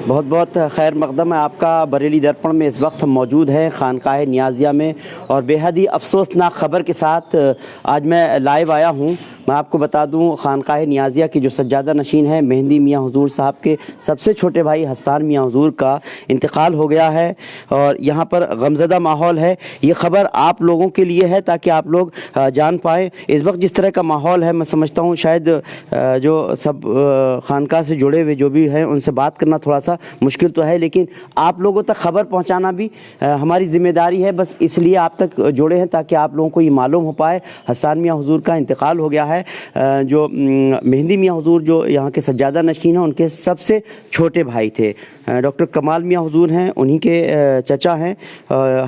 بہت بہت خیر مقدم ہے آپ کا. بریلی درپن میں اس وقت ہم موجود ہیں خانقاہ نیازیہ میں, اور بے حد ہی افسوسناک خبر کے ساتھ آج میں لائیو آیا ہوں. میں آپ کو بتا دوں خانقاہ نیازیہ کے جو سجادہ نشین ہیں مہندی میاں حضور صاحب کے سب سے چھوٹے بھائی حسان میاں حضور کا انتقال ہو گیا ہے, اور یہاں پر غمزدہ ماحول ہے. یہ خبر آپ لوگوں کے لیے ہے تاکہ آپ لوگ جان پائیں. اس وقت جس طرح کا ماحول ہے میں سمجھتا ہوں شاید جو سب خانقاہ سے جڑے ہوئے جو بھی ہیں ان سے بات کرنا تھوڑا سا مشکل تو ہے, لیکن آپ لوگوں تک خبر پہنچانا بھی ہماری ذمہ داری ہے. بس اس لیے آپ تک جڑے ہیں تاکہ آپ لوگوں کو یہ معلوم ہو پائے. حسان میاں حضور کا انتقال ہو گیا ہے. جو مہندی میاں حضور جو یہاں کے سجادہ نشین ہیں ان کے سب سے چھوٹے بھائی تھے. ڈاکٹر کمال میاں حضور ہیں, انہی کے چچا ہیں.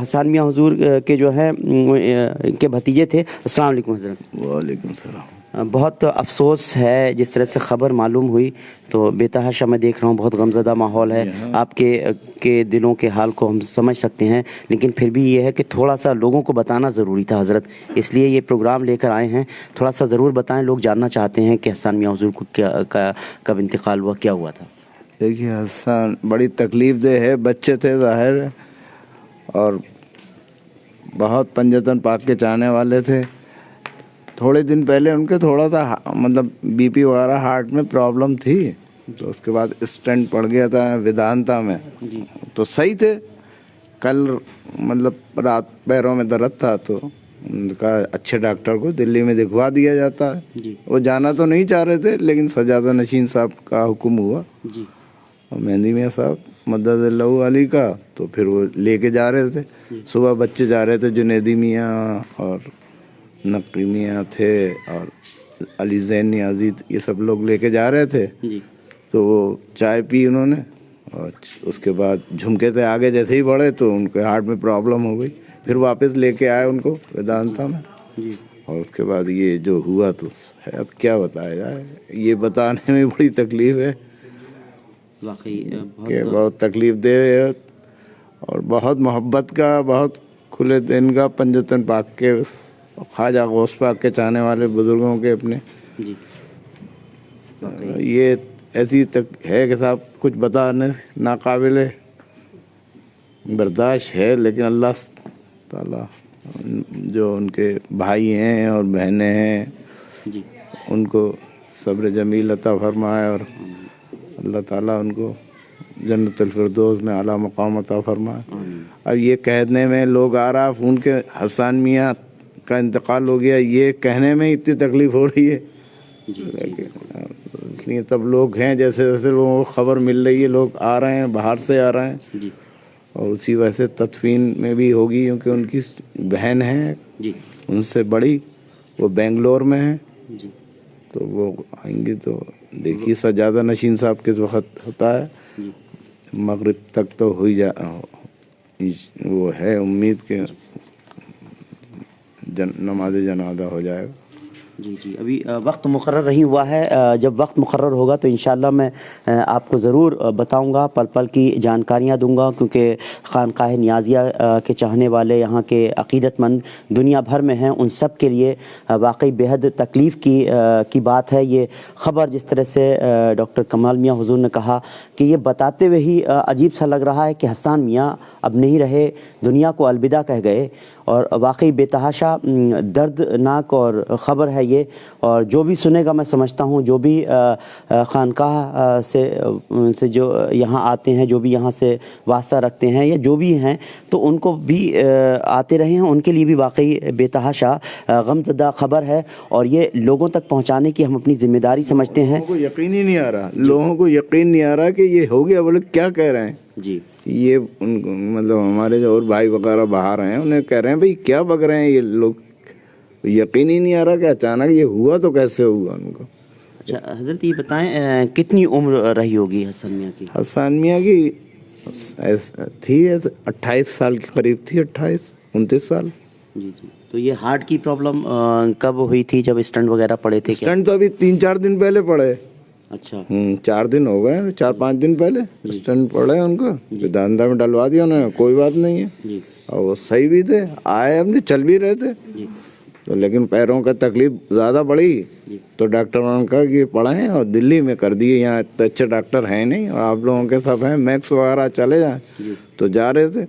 حسان میاں حضور کے جو ہیں ان کے بھتیجے تھے. السلام علیکم حضرت. وعلیکم السلام. بہت افسوس ہے جس طرح سے خبر معلوم ہوئی تو بے تحاشا میں دیکھ رہا ہوں, بہت غمزدہ ماحول ہے. آپ کے دلوں کے حال کو ہم سمجھ سکتے ہیں, لیکن پھر بھی یہ ہے کہ تھوڑا سا لوگوں کو بتانا ضروری تھا حضرت, اس لیے یہ پروگرام لے کر آئے ہیں. تھوڑا سا ضرور بتائیں, لوگ جاننا چاہتے ہیں کہ حسان میاں حضور کو کب انتقال ہوا, کیا ہوا تھا. دیکھیے حسان بڑی تکلیف دہ ہے, بچے تھے ظاہر, اور بہت پنجتن پاک کے چاہنے والے تھے. تھوڑے دن پہلے ان کے تھوڑا سا مطلب بی پی وغیرہ ہارٹ میں پرابلم تھی, تو اس کے بعد اسٹنٹ پڑ گیا تھا ویدانتا میں. تو صحیح تھے. کل مطلب رات پیروں میں درد تھا تو ان کا اچھے ڈاکٹر کو دلی میں دکھوا دیا جاتا ہے. وہ جانا تو نہیں چاہ رہے تھے, لیکن سجادہ نشین صاحب کا حکم ہوا, اور مہندی میاں صاحب مدد اللہ علی کا, تو پھر وہ لے کے جا رہے تھے. صبح بچے جا رہے تھے, جنیدی میاں اور نقی میاں تھے اور علی زین نیازی, یہ سب لوگ لے کے جا رہے تھے. تو وہ چائے پی انہوں نے, اور اس کے بعد جھمکے تھے آگے جیسے ہی بڑھے تو ان کے ہارٹ میں پرابلم ہو گئی. پھر واپس لے کے آئے ان کو ویدانتا میں, اور اس کے بعد یہ جو ہوا تو ہے. اب کیا بتایا جائے, یہ بتانے میں بڑی تکلیف ہے. واقعی کہ بہت تکلیف دہ ہے, اور بہت محبت کا, بہت کھلے دل کا, پنجتن پاک کے خواجہ غوث پاک کے چاہنے والے بزرگوں کے اپنے. یہ ایسی ہے کہ صاحب کچھ بتانے ناقابل برداشت ہے, لیکن اللہ تعالیٰ جو ان کے بھائی ہیں اور بہنیں ہیں ان کو صبر جمیل عطا فرمائے, اور اللہ تعالیٰ ان کو جنت الفردوس میں اعلیٰ مقام عطا فرمائے. اب یہ کہنے میں لوگ آ رہا فون کے حسان میاں کا انتقال ہو گیا, یہ کہنے میں اتنی تکلیف ہو رہی ہے. اس لیے تب لوگ ہیں جیسے جیسے لوگوں کو خبر مل رہی ہے, لوگ آ رہے ہیں, باہر سے آ رہے ہیں, اور اسی وجہ سے تدفین میں بھی ہوگی, کیونکہ ان کی بہن ہے ان سے بڑی, وہ بنگلور میں ہیں. تو وہ آئیں گے تو دیکھیے سجادہ نشین صاحب کے وقت ہوتا ہے, مغرب تک تو ہو ہی وہ ہے امید کہ نماز جنازہ ہو جائے گا. جی ابھی وقت مقرر نہیں ہوا ہے. جب وقت مقرر ہوگا تو انشاءاللہ میں آپ کو ضرور بتاؤں گا, پل پل کی جانکاریاں دوں گا, کیونکہ خانقاہ نیازیہ کے چاہنے والے, یہاں کے عقیدت مند دنیا بھر میں ہیں, ان سب کے لیے واقعی بے حد تکلیف کی بات ہے. یہ خبر جس طرح سے ڈاکٹر کمال میاں حضور نے کہا کہ یہ بتاتے ہوئے ہی عجیب سا لگ رہا ہے کہ حسان میاں اب نہیں رہے, دنیا کو الوداع کہہ گئے, اور واقعی بے تحاشا دردناک اور خبر ہے یہ. اور جو بھی سنے گا, میں سمجھتا ہوں جو بھی خانقاہ سے جو یہاں آتے ہیں, جو بھی یہاں سے واسطہ رکھتے ہیں یا جو بھی ہیں, تو ان کو بھی آتے رہے ہیں, ان کے لیے بھی واقعی بے تحاشا غمزدہ خبر ہے, اور یہ لوگوں تک پہنچانے کی ہم اپنی ذمہ داری سمجھتے ہیں. لوگوں کو یقین ہی نہیں آ رہا, لوگوں کو یقین نہیں آ رہا کہ یہ ہو گیا. بولے کیا کہہ رہے ہیں یہ مطلب ہمارے جو اور بھائی وغیرہ باہر ہیں انہیں کہہ رہے ہیں بھائی کیا بک رہے ہیں یہ لوگ, یقین ہی نہیں آ رہا کہ اچانک یہ ہوا تو کیسے ہوا ان کو. اچھا حضرت یہ بتائیں کتنی عمر رہی ہوگی حسان میاں کی؟ حسان میاں کی تھی 28 سال کے قریب تھی, 28-29 سال. جی تو یہ ہارٹ کی پرابلم کب ہوئی تھی, جب اسٹنٹ وغیرہ پڑے تھے؟ اسٹنٹ تو ابھی 3-4 دن پہلے پڑے. اچھا 4 دن ہو گئے, 4-5 دن پہلے اسٹنٹ پڑے ان کو, داندہ میں ڈلوا دیا انہوں نے, کوئی بات نہیں ہے. اور وہ صحیح بھی تھے, آئے اپنے چل بھی رہے تھے. تو لیکن پیروں کا تکلیف زیادہ بڑھی تو ڈاکٹروں نے کہا کہ پڑھائیں اور دلی میں کر دیے، یہاں اتنے اچھے ڈاکٹر ہیں نہیں اور آپ لوگوں کے سب ہیں، میکس وغیرہ چلے جائیں۔ تو جا رہے تھے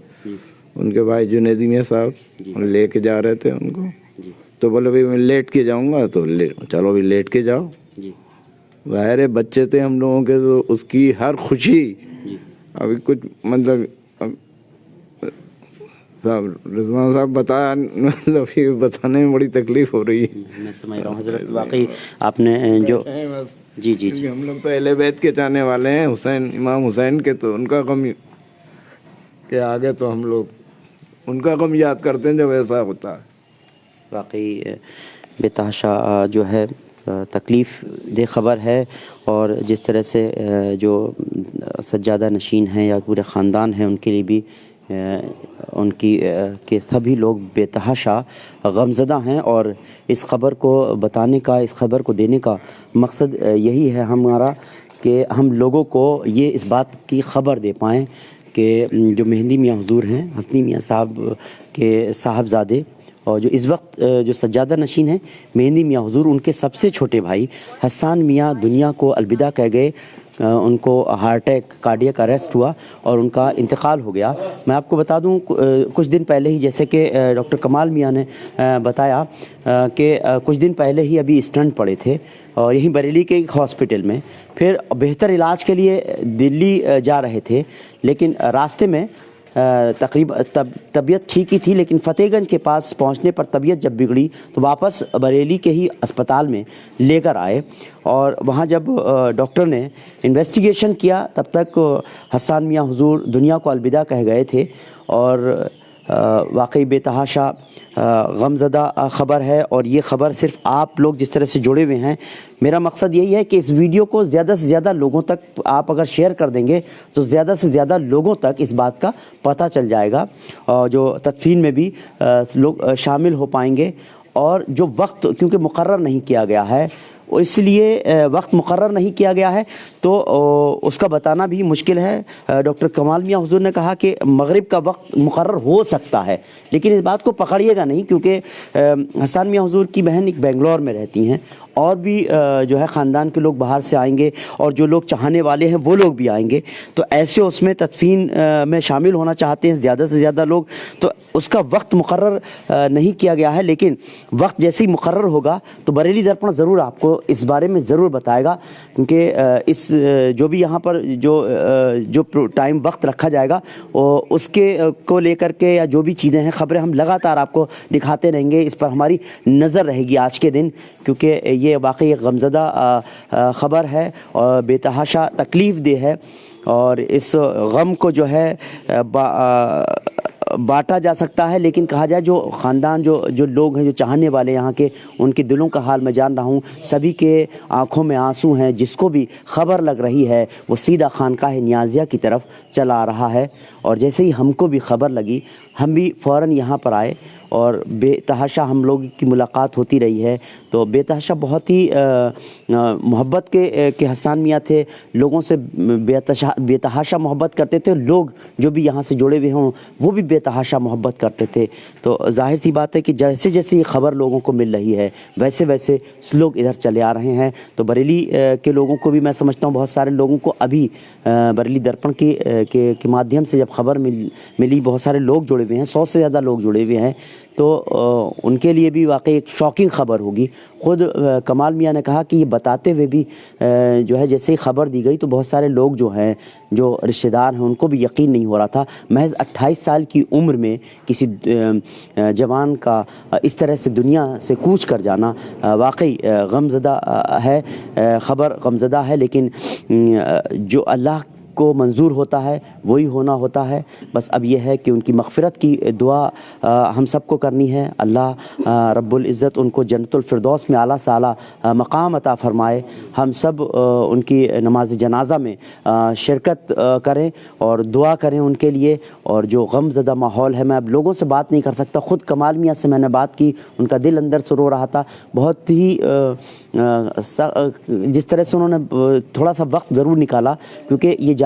ان کے بھائی جنیدی میاں صاحب لے کے جا رہے تھے ان کو، تو بولے بھائی میں لیٹ کے جاؤں گا، تو چلو بھی لیٹ کے جاؤ۔ ظاہر ہے بچے تھے ہم لوگوں کے، تو اس کی ہر خوشی ابھی کچھ مطلب صاحب رضوان صاحب بتایا، مطلب یہ بتانے میں بڑی تکلیف ہو رہی ہے۔ میں سمجھ رہا ہوں حضرت، واقعی آپ نے جو جی جی کیونکہ ہم لوگ تو اہل بیت کے چاہنے والے ہیں، حسین امام حسین کے، تو ان کا غم کے آگے تو ہم لوگ ان کا غم یاد کرتے ہیں جب ایسا ہوتا ہے۔ واقعی بے تحاشا جو ہے تکلیف دہ خبر ہے، اور جس طرح سے جو سجادہ نشین ہیں یا پورے خاندان ہیں ان کے لیے بھی ان کی کہ سبھی لوگ بے تحاشا غمزدہ ہیں، اور اس خبر کو بتانے کا، اس خبر کو دینے کا مقصد یہی ہے ہمارا کہ ہم لوگوں کو یہ اس بات کی خبر دے پائیں کہ جو مہندی میاں حضور ہیں، حسنی میاں صاحب کے صاحبزادے، اور جو اس وقت جو سجادہ نشین ہیں مہندی میاں حضور، ان کے سب سے چھوٹے بھائی حسان میاں دنیا کو الوداع کہہ گئے۔ ان کو ہارٹ اٹیک، کارڈیک اریسٹ ہوا اور ان کا انتقال ہو گیا۔ میں آپ کو بتا دوں کچھ دن پہلے ہی، جیسے کہ ڈاکٹر کمال میاں نے بتایا کہ کچھ دن پہلے ہی ابھی اسٹنٹ پڑے تھے اور یہیں بریلی کے ایک ہاسپٹل میں، پھر بہتر علاج کے لیے دلی جا رہے تھے، لیکن راستے میں طبیعت ٹھیک ہی تھی، لیکن فتح گنج کے پاس پہنچنے پر طبیعت جب بگڑی تو واپس بریلی کے ہی اسپتال میں لے کر آئے، اور وہاں جب ڈاکٹر نے انویسٹیگیشن کیا تب تک حسان میاں حضور دنیا کو الوداع کہہ گئے تھے، اور واقعی بے تحاشا غمزدہ خبر ہے۔ اور یہ خبر صرف آپ لوگ جس طرح سے جڑے ہوئے ہیں، میرا مقصد یہی ہے کہ اس ویڈیو کو زیادہ سے زیادہ لوگوں تک آپ اگر شیئر کر دیں گے تو زیادہ سے زیادہ لوگوں تک اس بات کا پتہ چل جائے گا، اور جو تدفین میں بھی لوگ شامل ہو پائیں گے۔ اور جو وقت کیونکہ مقرر نہیں کیا گیا ہے، اس لیے وقت مقرر نہیں کیا گیا ہے تو اس کا بتانا بھی مشکل ہے۔ ڈاکٹر کمال میاں حضور نے کہا کہ مغرب کا وقت مقرر ہو سکتا ہے، لیکن اس بات کو پکڑیے گا نہیں، کیونکہ حسان میاں حضور کی بہن ایک بنگلور میں رہتی ہیں، اور بھی جو ہے خاندان کے لوگ باہر سے آئیں گے، اور جو لوگ چاہنے والے ہیں وہ لوگ بھی آئیں گے، تو ایسے اس میں تدفین میں شامل ہونا چاہتے ہیں زیادہ سے زیادہ لوگ، تو اس کا وقت مقرر نہیں کیا گیا ہے، لیکن وقت جیسے ہی مقرر ہوگا تو بریلی درپن ضرور آپ کو اس بارے میں ضرور بتائے گا، کیونکہ اس جو بھی یہاں پر جو ٹائم وقت رکھا جائے گا اس کے کو لے کر کے، یا جو بھی چیزیں ہیں، خبریں ہم لگاتار آپ کو دکھاتے رہیں گے، اس پر ہماری نظر رہے گی آج کے دن، کیونکہ یہ واقعی ایک غمزدہ خبر ہے اور بے تحاشا تکلیف دہ ہے، اور اس غم کو جو ہے بانٹا جا سکتا ہے، لیکن کہا جائے جو خاندان جو لوگ ہیں، جو چاہنے والے یہاں کے، ان کے دلوں کا حال میں جان رہا ہوں، سبھی کے آنکھوں میں آنسو ہیں، جس کو بھی خبر لگ رہی ہے وہ سیدھا خانقاہ نیازیہ کی طرف چلا آ رہا ہے، اور جیسے ہی ہم کو بھی خبر لگی ہم بھی فوراً یہاں پر آئے، اور بے تحاشا ہم لوگ کی ملاقات ہوتی رہی ہے۔ تو بے تحاشا بہت ہی محبت کے حسان میاں تھے، لوگوں سے بے تحاشا محبت کرتے تھے، لوگ جو بھی یہاں سے جڑے ہوئے ہوں وہ بھی بے تحاشا محبت کرتے تھے۔ تو ظاہر سی بات ہے کہ جیسے جیسے یہ خبر لوگوں کو مل رہی ہے ویسے ویسے لوگ ادھر چلے آ رہے ہیں۔ تو بریلی کے لوگوں کو بھی میں سمجھتا ہوں، بہت سارے لوگوں کو ابھی بریلی درپن کے مادھیم سے جب خبر ملی، بہت سارے لوگ جڑے ہوئے ہیں، 100 سے زیادہ لوگ جڑے ہوئے ہیں، تو ان کے لیے بھی واقعی ایک شاکنگ خبر ہوگی۔ خود کمال میاں نے کہا کہ یہ بتاتے ہوئے بھی جو ہے جیسے ہی خبر دی گئی تو بہت سارے لوگ جو ہیں، جو رشتہ دار ہیں، ان کو بھی یقین نہیں ہو رہا تھا، محض 28 سال کی عمر میں کسی جوان کا اس طرح سے دنیا سے کوچ کر جانا واقعی غمزدہ ہے، خبر غمزدہ ہے، لیکن جو اللہ کو منظور ہوتا ہے وہی ہونا ہوتا ہے۔ بس اب یہ ہے کہ ان کی مغفرت کی دعا ہم سب کو کرنی ہے، اللہ رب العزت ان کو جنت الفردوس میں اعلیٰ سے اعلیٰ مقام عطا فرمائے۔ ہم سب ان کی نماز جنازہ میں شرکت کریں اور دعا کریں ان کے لیے، اور جو غم زدہ ماحول ہے، میں اب لوگوں سے بات نہیں کر سکتا، خود کمال میاں سے میں نے بات کی، ان کا دل اندر سے رو رہا تھا، بہت ہی جس طرح سے انہوں نے تھوڑا سا وقت ضرور نکالا، کیونکہ یہ